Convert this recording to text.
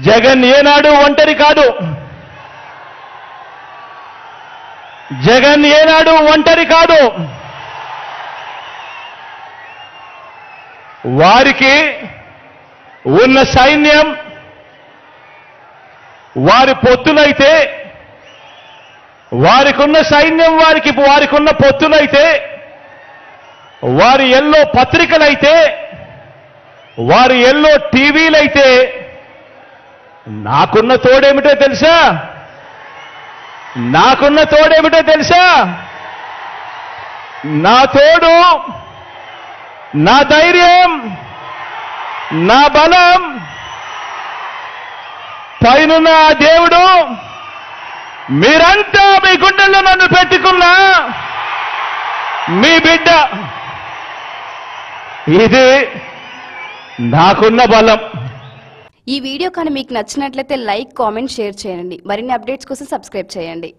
జగన్ ఏనాడు ఒంటరి కాదు. జగన్ ఏనాడు ఒంటరి కాదు. వారికి ఉన్న సైన్యం వారి పొత్తులైతే, వారికున్న సైన్యం వారికున్న పొత్తులైతే, వారి ఎల్లో పత్రికలైతే, వారి ఎల్లో టీవీలైతే, నాకున్న తోడేమిటో తెలుసా? నాకున్న తోడేమిటో తెలుసా? నా తోడు, నా ధైర్యం, నా బలం, పైనున్న ఆ దేవుడు, మీరంతా మీ గుండెల్లో నన్ను పెట్టుకున్న మీ బిడ్డ. ఇది నాకున్న బలం. ఈ వీడియో కానీ మీకు నచ్చినట్లయితే లైక్, కామెంట్, షేర్ చేయండి. మరిన్ని అప్డేట్స్ కోసం సబ్స్క్రైబ్ చేయండి.